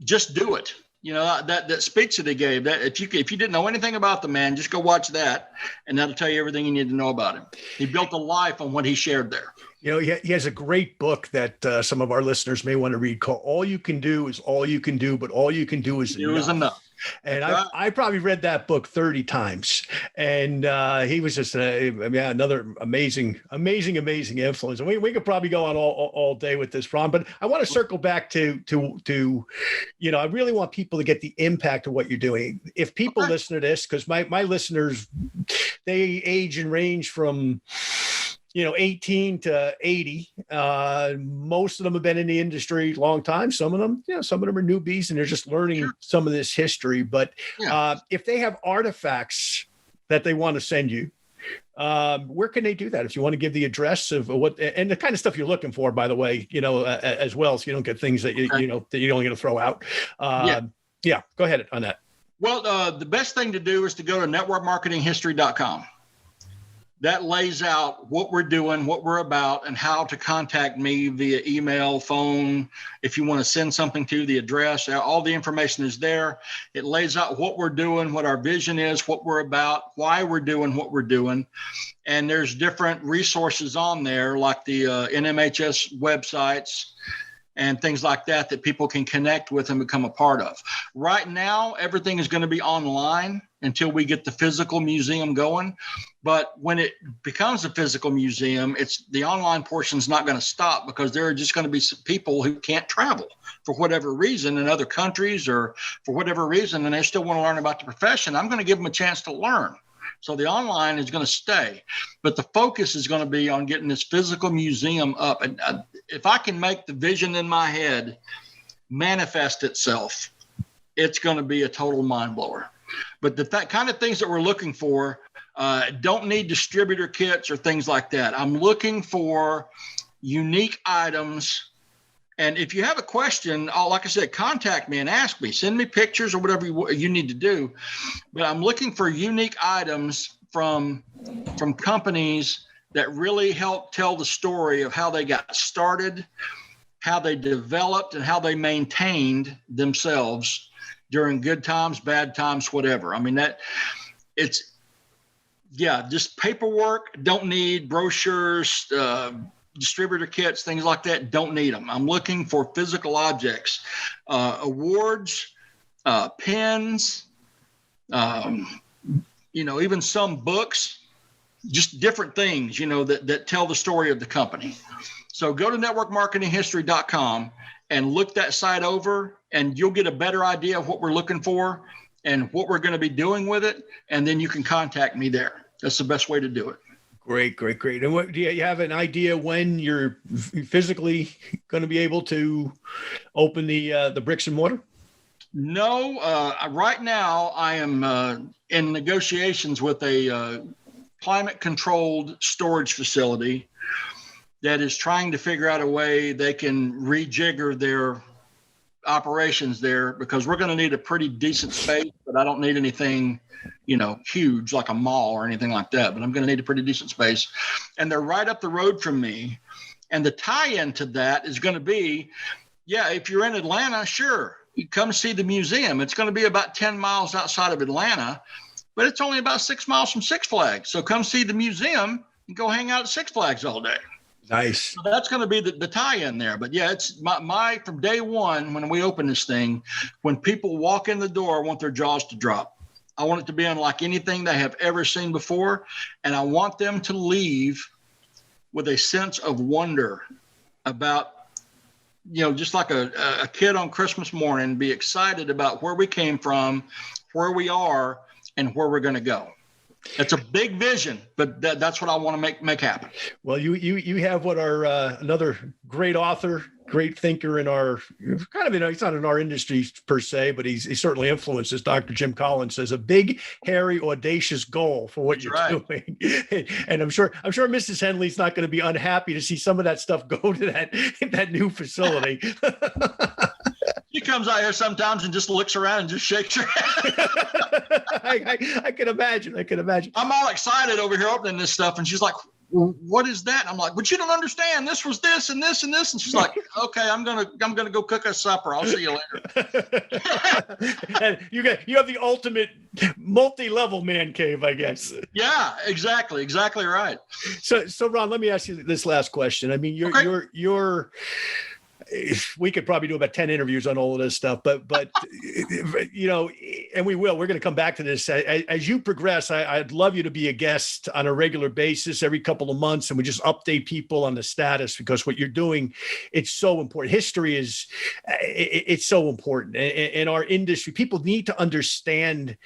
just do it. That speech that he gave, that if you didn't know anything about the man, just go watch that, and that'll tell you everything you need to know about him. He built a life on what he shared there. He has a great book that some of our listeners may want to read called "All You Can Do Is All You Can Do, but All You Can Do Is Enough." And I probably read that book 30 times. And he was just another amazing influence. And we could probably go on all day with this, Ron. But I want to circle back to I really want people to get the impact of what you're doing. If people listen to this, because my listeners, they age and range from 18 to 80. Most of them have been in the industry a long time. Some of them are newbies and they're just learning some of this history. But if they have artifacts that they want to send you, where can they do that? If you want to give the address of what and the kind of stuff you're looking for, by the way, as well, so you don't get things that that you're only going to throw out. Go ahead on that. Well, the best thing to do is to go to networkmarketinghistory.com. That lays out what we're doing, what we're about, and how to contact me via email, phone. If you want to send something to the address, all the information is there. It lays out what we're doing, what our vision is, what we're about, why we're doing what we're doing. And there's different resources on there, like the NMHS websites and things like that, that people can connect with and become a part of. Right now, everything is going to be online until we get the physical museum going. But when it becomes a physical museum, the online portion is not going to stop, because there are just going to be some people who can't travel for whatever reason in other countries, or for whatever reason, and they still want to learn about the profession. I'm going to give them a chance to learn. So the online is going to stay, but the focus is going to be on getting this physical museum up. And if I can make the vision in my head manifest itself, it's going to be a total mind blower. But that kind of things that we're looking for don't need distributor kits or things like that. I'm looking for unique items. And if you have a question, like I said, contact me and ask me. Send me pictures or whatever you need to do. But I'm looking for unique items from companies that really help tell the story of how they got started, how they developed, and how they maintained themselves during good times, bad times, whatever. I mean, just paperwork. Don't need brochures, distributor kits, things like that. Don't need them. I'm looking for physical objects, awards, pens, even some books, just different things, that tell the story of the company. So go to networkmarketinghistory.com and look that site over, and you'll get a better idea of what we're looking for and what we're going to be doing with it. And then you can contact me there. That's the best way to do it. Great. And what do you have an idea when you're physically going to be able to open the bricks and mortar? No, right now I am in negotiations with a climate-controlled storage facility that is trying to figure out a way they can rejigger their operations there, because we're going to need a pretty decent space, but I don't need anything huge like a mall or anything like that, but I'm going to need a pretty decent space. And they're right up the road from me. And the tie-in to that is going to be, if you're in Atlanta, sure, you come see the museum. It's going to be about 10 miles outside of Atlanta, but it's only about 6 miles from Six Flags. So come see the museum and go hang out at Six Flags all day. Nice. So that's going to be the tie-in there. But it's my from day one, when we open this thing, when people walk in the door, I want their jaws to drop. I want it to be unlike anything they have ever seen before. And I want them to leave with a sense of wonder about, just like a kid on Christmas morning, be excited about where we came from, where we are, and where we're going to go. It's a big vision, but that's what I want to make happen. Well, you have what our another great author, great thinker in our he's not in our industry per se, but he certainly influences Dr. Jim Collins, says a big, hairy, audacious goal for what you're doing. And I'm sure Mrs. Henley's not going to be unhappy to see some of that stuff go to that new facility. She comes out here sometimes and just looks around and just shakes her head. I can imagine. I'm all excited over here opening this stuff, and she's like, well, what is that? And I'm like, but you don't understand. This was this and this and this. And she's like, okay, I'm gonna go cook us supper. I'll see you later. And you have the ultimate multi-level man cave, I guess. Yeah, exactly right. So Ron, let me ask you this last question. I mean, you're we could probably do about 10 interviews on all of this stuff, but and we're going to come back to this as you progress. I'd love you to be a guest on a regular basis every couple of months, and we just update people on the status, because what you're doing, it's so important. History it's so important in our industry. People need to understand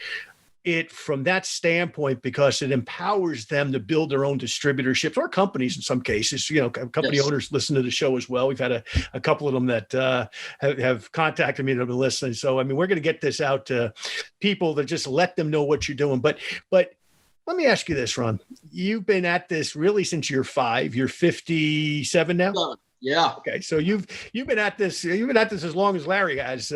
it from that standpoint, because it empowers them to build their own distributorships, or companies in some cases. Company owners listen to the show as well. We've had a couple of them that have contacted me that have been listening. So, I mean, we're going to get this out to people that just let them know what you're doing. But let me ask you this, Ron. You've been at this really since you're 5. You're 57 now? Yeah. Okay. So you've been at this as long as Larry has,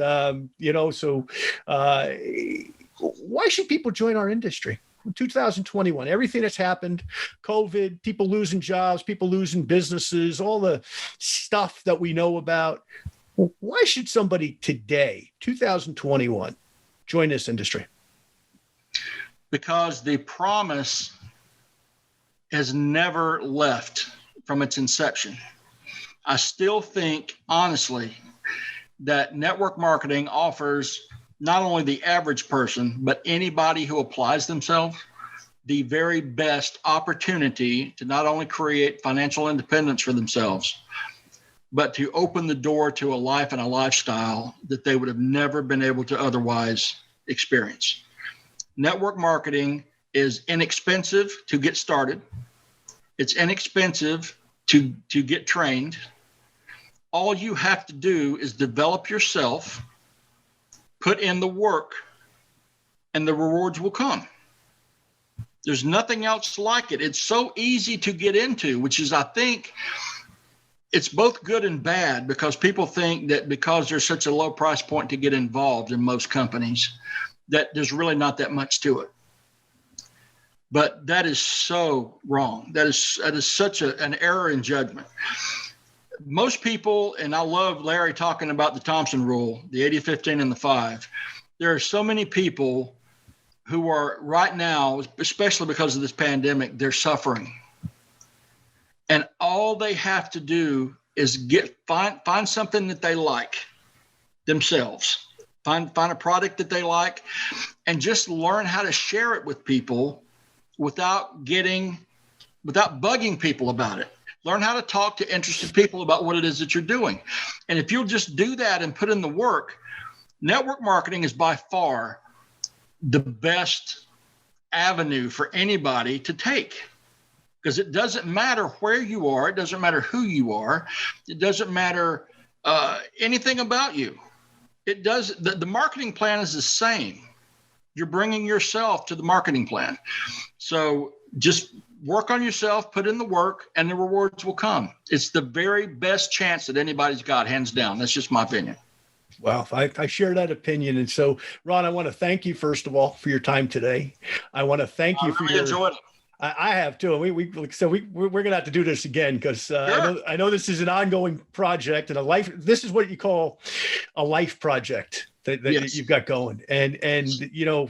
why should people join our industry? 2021, everything that's happened, COVID, people losing jobs, people losing businesses, all the stuff that we know about. Why should somebody today, 2021, join this industry? Because the promise has never left from its inception. I still think, honestly, that network marketing offers not only the average person, but anybody who applies themselves, the very best opportunity to not only create financial independence for themselves, but to open the door to a life and a lifestyle that they would have never been able to otherwise experience. Network marketing is inexpensive to get started. It's inexpensive to get trained. All you have to do is develop yourself, put in the work, and the rewards will come. There's nothing else like it. It's so easy to get into, which is, I think, it's both good and bad, because people think that because there's such a low price point to get involved in most companies, that there's really not that much to it. But that is so wrong. That is such an error in judgment. Most people, and I love Larry talking about the Thompson rule, the 80-15 and the 5. There are so many people who are right now, especially because of this pandemic, they're suffering. And all they have to do is find something that they like themselves, find a product that they like, and just learn how to share it with people without bugging people about it. Learn how to talk to interested people about what it is that you're doing. And if you'll just do that and put in the work, network marketing is by far the best avenue for anybody to take. Because it doesn't matter where you are. It doesn't matter who you are. It doesn't matter anything about you. The marketing plan is the same. You're bringing yourself to the marketing plan. So just work on yourself, put in the work, and the rewards will come. It's the very best chance that anybody's got, hands down. That's just my opinion. Well, I share that opinion. And so, Ron, I want to thank you, first of all, for your time today. I want to thank you for your... enjoyed it. I have too. We're going to have to do this again, because sure. I know this is an ongoing project and a life. This is what you call a life project that yes. you've got going. And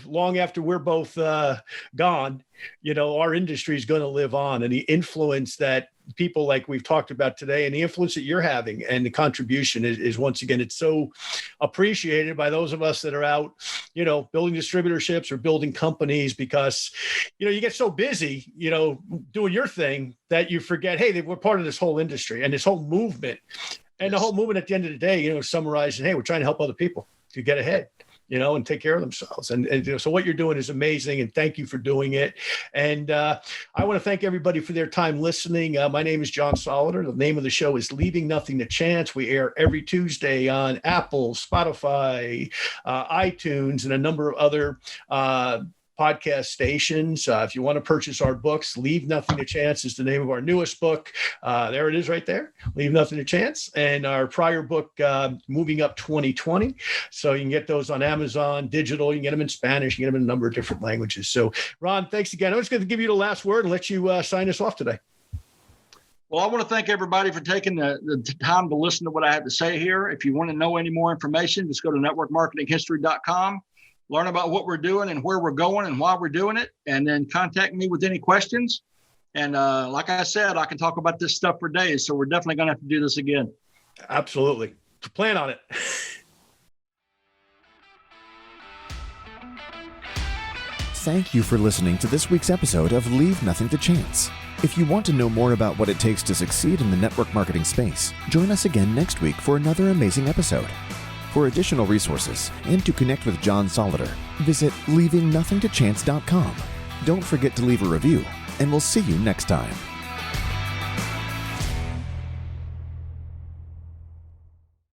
long after we're both gone, our industry is going to live on, and the influence that people like we've talked about today, and the influence that you're having and the contribution is once again, it's so appreciated by those of us that are out, building distributorships or building companies, because, you get so busy, doing your thing that you forget, hey, we're part of this whole industry and this whole movement. And yes. The whole movement at the end of the day, summarizing, hey, we're trying to help other people to get ahead, and take care of themselves. And so what you're doing is amazing, and thank you for doing it. And I want to thank everybody for their time listening. My name is John Solleder. The name of the show is Leaving Nothing to Chance. We air every Tuesday on Apple, Spotify, iTunes, and a number of other podcast stations. If you want to purchase our books, Leave Nothing to Chance is the name of our newest book. There it is right there, Leave Nothing to Chance. And our prior book, Moving Up 2020. So you can get those on Amazon, digital. You can get them in Spanish. You can get them in a number of different languages. So, Ron, thanks again. I'm just going to give you the last word and let you sign us off today. Well, I want to thank everybody for taking the time to listen to what I have to say here. If you want to know any more information, just go to networkmarketinghistory.com. Learn about what we're doing and where we're going and why we're doing it, and then contact me with any questions. And like I said, I can talk about this stuff for days, so we're definitely going to have to do this again. Absolutely. Plan on it. Thank you for listening to this week's episode of Leave Nothing to Chance. If you want to know more about what it takes to succeed in the network marketing space, join us again next week for another amazing episode. For additional resources and to connect with John Solleder, visit leavingnothingtochance.com. Don't forget to leave a review, and we'll see you next time.